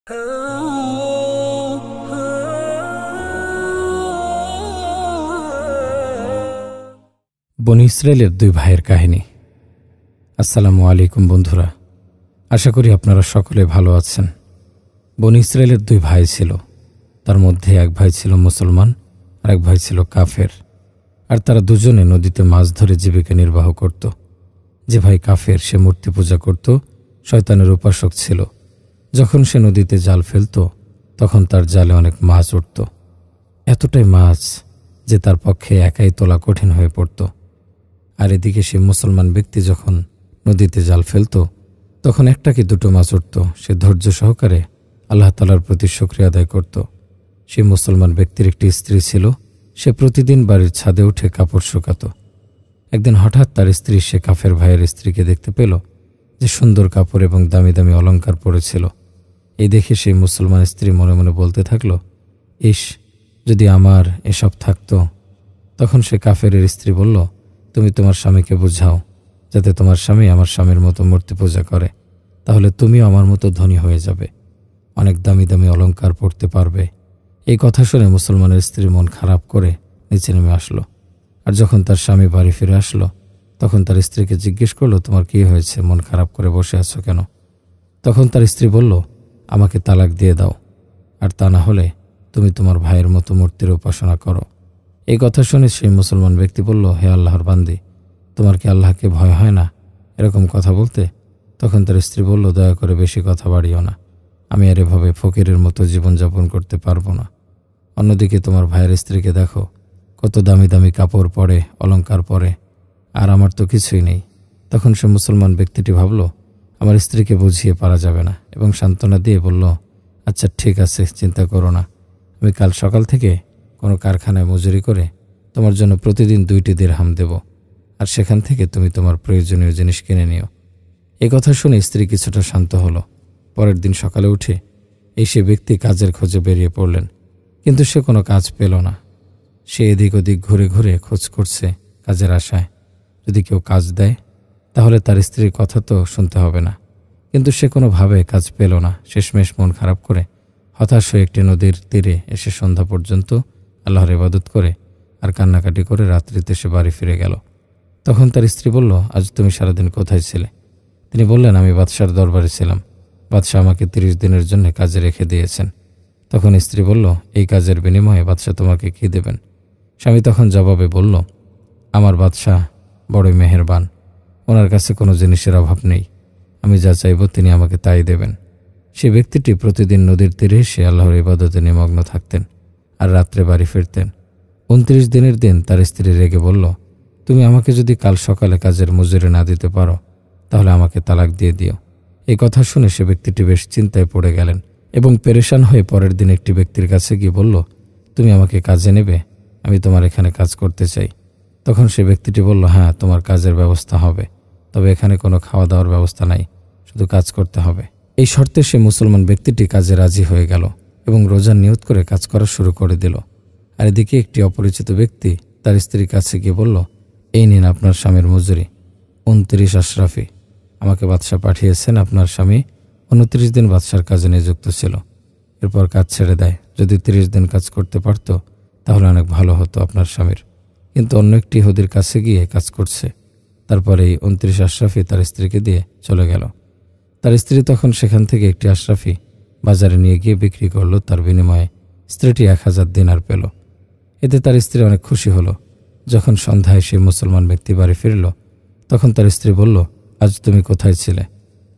বনী ইসরায়েলের দুই ভাইয়ের কাহিনী। আসসালামু আলাইকুম বন্ধুরা, আশা করি আপনারা সকলে ভালো আছেন। বনী ইসরায়েলের দুই ভাই ছিল, তার মধ্যে এক ভাই ছিল মুসলমান আর এক ভাই ছিল কাফের। আর তারা দুজনে নদীতে মাছ ধরে জীবিকা নির্বাহ করত। যে ভাই কাফের সে মূর্তি পূজা করত, শয়তানের উপাসক ছিল। যখন সে নদীতে জাল ফেলত তখন তার জালে অনেক মাছ উঠত, এতটাই মাছ যে তার পক্ষে একাই তোলা কঠিন হয়ে পড়ত। আর এদিকে সে মুসলমান ব্যক্তি যখন নদীতে জাল ফেলত তখন একটা কি দুটো মাছ উঠত। সে ধৈর্য সহকারে আল্লাহ তাআলার প্রতি শুকরিয়া আদায় করত। সেই মুসলমান ব্যক্তির একটি স্ত্রী ছিল, সে প্রতিদিন বাড়ির ছাদে উঠে কাপড় শুকাত। একদিন হঠাৎ তার স্ত্রী সে কাফের ভাইয়ের স্ত্রীকে দেখতে পেল যে সুন্দর কাপড় এবং দামি দামি অলংকার পরেছিল। এই দেখে সেই মুসলমান স্ত্রী মনে মনে বলতে থাকল, ইস, যদি আমার এসব থাকতো। তখন সে কাফেরের স্ত্রী বলল, তুমি তোমার স্বামীকে বুঝাও যাতে তোমার স্বামী আমার স্বামীর মতো মূর্তি পূজা করে, তাহলে তুমিও আমার মতো ধনী হয়ে যাবে, অনেক দামি দামি অলংকার পরতে পারবে। এই কথা শুনে মুসলমানের স্ত্রী মন খারাপ করে নিচে নেমে আসলো। আর যখন তার স্বামী বাড়ি ফিরে আসলো তখন তার স্ত্রীকে জিজ্ঞেস করলো, তোমার কি হয়েছে, মন খারাপ করে বসে আছো কেন? তখন তার স্ত্রী বলল, আমাকে তালাক দিয়ে দাও, আর তা না হলে তুমি তোমার ভাইয়ের মতো মূর্তির উপাসনা করো। এই কথা শুনে সেই মুসলমান ব্যক্তি বলল, হে আল্লাহর বান্দি, তোমার কি আল্লাহকে ভয় হয় না এরকম কথা বলতে? তখন তার স্ত্রী বলল, দয়া করে বেশি কথা বাড়িও না, আমি আর এভাবে ফকিরের মতো জীবনযাপন করতে পারবো না। অন্যদিকে তোমার ভাইয়ের স্ত্রীকে দেখো, কত দামি দামি কাপড় পরে, অলংকার পরে, আর আমার তো কিছুই নেই। তখন সে মুসলমান ব্যক্তিটি ভাবল, আমার স্ত্রীকে বুঝিয়ে পারা যাবে না, এবং সান্ত্বনা দিয়ে বলল, আচ্ছা ঠিক আছে, চিন্তা করো না, আমি কাল সকাল থেকে কোনো কারখানায় মজুরি করে তোমার জন্য প্রতিদিন 2টি দিরহাম দেব, আর সেখান থেকে তুমি তোমার প্রয়োজনীয় জিনিস কিনে নিও। এই কথা শুনে স্ত্রী কিছুটা শান্ত হলো। পরের দিন সকালে উঠে সে ব্যক্তি কাজের খোঁজে বেরিয়ে পড়লেন, কিন্তু সে কোনো কাজ পেল না। সে এদিক ওদিক ঘুরে ঘুরে খোঁজ করছে কাজের আশায়, যদি কেউ কাজ দেয় তাহলে তার স্ত্রীর কথা তো শুনতে হবে না। কিন্তু সে কোনোভাবে কাজ পেল না। শেষমেশ মন খারাপ করে হতাশ হয়ে একটি নদীর তীরে এসে সন্ধ্যা পর্যন্ত আল্লাহর ইবাদত করে আর কান্নাকাটি করে রাত্রিতে সে বাড়ি ফিরে গেল। তখন তার স্ত্রী বলল, আজ তুমি সারাদিন কোথায় ছিলে? তিনি বললেন, আমি বাদশার দরবারে ছিলাম, বাদশাহ আমাকে 30 দিনের জন্য কাজে রেখে দিয়েছেন। তখন স্ত্রী বলল, এই কাজের বিনিময়ে বাদশাহ তোমাকে কি দেবেন? স্বামী তখন জবাবে বলল, আমার বাদশাহ বড়ই মেহেরবান, ওনার কাছে কোনো জিনিসের অভাব নেই, আমি যা চাইব তিনি আমাকে তাই দেবেন। সে ব্যক্তিটি প্রতিদিন নদীর তীরে এসে আল্লাহর ইবাদতে নিমগ্ন থাকতেন আর রাত্রে বাড়ি ফিরতেন। 29 দিনের দিন তার স্ত্রী রেগে বলল, তুমি আমাকে যদি কাল সকালে কাজের মজুরি না দিতে পারো তাহলে আমাকে তালাক দিয়ে দিও। এই কথা শুনে সে ব্যক্তিটি বেশ চিন্তায় পড়ে গেলেন এবং পেরেশান হয়ে পরের দিন একটি ব্যক্তির কাছে গিয়ে বলল, তুমি আমাকে কাজে নেবে, আমি তোমার এখানে কাজ করতে চাই। তখন সে ব্যক্তিটি বলল, হ্যাঁ, তোমার কাজের ব্যবস্থা হবে, তবে এখানে কোনো খাওয়া দাওয়ার ব্যবস্থা নাই, শুধু কাজ করতে হবে। এই শর্তে সে মুসলমান ব্যক্তিটি কাজে রাজি হয়ে গেল এবং রোজার নিয়ত করে কাজ করা শুরু করে দিল। আর এদিকে একটি অপরিচিত ব্যক্তি তার স্ত্রীর কাছে গিয়ে বলল, এই নিন আপনার স্বামীর মজুরি, 29 আশরাফি, আমাকে বাদশাহ পাঠিয়েছেন। আপনার স্বামী 29 দিন বাদশার কাজে নিযুক্ত ছিল, এরপর কাজ ছেড়ে দেয়। যদি 30 দিন কাজ করতে পারত তাহলে অনেক ভালো হতো আপনার স্বামীর, কিন্তু অন্য একটি ইহুদির কাছে গিয়ে কাজ করছে। তারপরে এই 29 আশরাফি তার স্ত্রীকে দিয়ে চলে গেল। তার স্ত্রী তখন সেখান থেকে একটি আশরাফি বাজারে নিয়ে গিয়ে বিক্রি করল, তার বিনিময়ে স্ত্রীটি 1000 দিনার পেল। এতে তার স্ত্রী অনেক খুশি হলো। যখন সন্ধ্যায় সেই মুসলমান ব্যক্তি বাড়ি ফিরল তখন তার স্ত্রী বলল, আজ তুমি কোথায় ছিলে?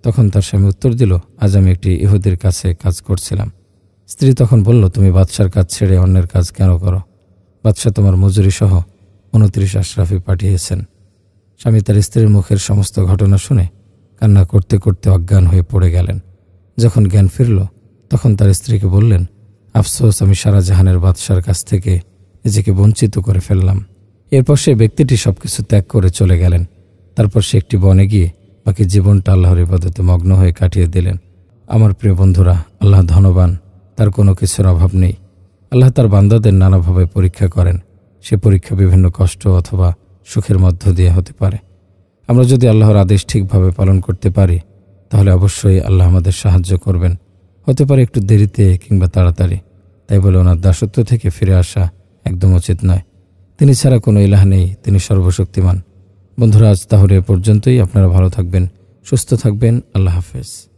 তখন তার স্বামী উত্তর দিল, আজ আমি একটি ইহুদির কাছে কাজ করছিলাম। স্ত্রী তখন বলল, তুমি বাদশার কাজ ছেড়ে অন্যের কাজ কেন করো? বাদশাহ তোমার মজুরি সহ 29 আশরাফি পাঠিয়েছেন। স্বামী তার স্ত্রীর মুখের সমস্ত ঘটনা শুনে কান্না করতে করতে অজ্ঞান হয়ে পড়ে গেলেন। যখন জ্ঞান ফিরল তখন তার স্ত্রীকে বললেন, আফসোস, আমি সারা জাহানের বাদশার কাছ থেকে নিজেকে বঞ্চিত করে ফেললাম। এরপর সে ব্যক্তিটি সবকিছু ত্যাগ করে চলে গেলেন। তারপর সে একটি বনে গিয়ে বাকি জীবনটা আল্লাহর ইবাদতে মগ্ন হয়ে কাটিয়ে দিলেন। আমার প্রিয় বন্ধুরা, আল্লাহ ধনবান, তার কোনো কিছুর অভাব নেই। আল্লাহ তার বান্দাদের নানাভাবে পরীক্ষা করেন। সে পরীক্ষা বিভিন্ন কষ্ট অথবা সুখের মধ্য দিয়ে হতে পারে। আমরা যদি আল্লাহর আদেশ ঠিকভাবে পালন করতে পারি তাহলে অবশ্যই আল্লাহ আমাদের সাহায্য করবেন হতে পারে একটু দেরিতে কিংবা তাড়াতাড়ি, তাই বলে ওনার দাসত্ব থেকে ফিরে আসা একদম উচিত নয়। তিনি ছাড়া কোনো ইলাহ নেই, তিনি সর্বশক্তিমান। বন্ধুরা, আজ তাহলে এ পর্যন্তই। আপনারা ভালো থাকবেন, সুস্থ থাকবেন। আল্লাহ হাফেজ।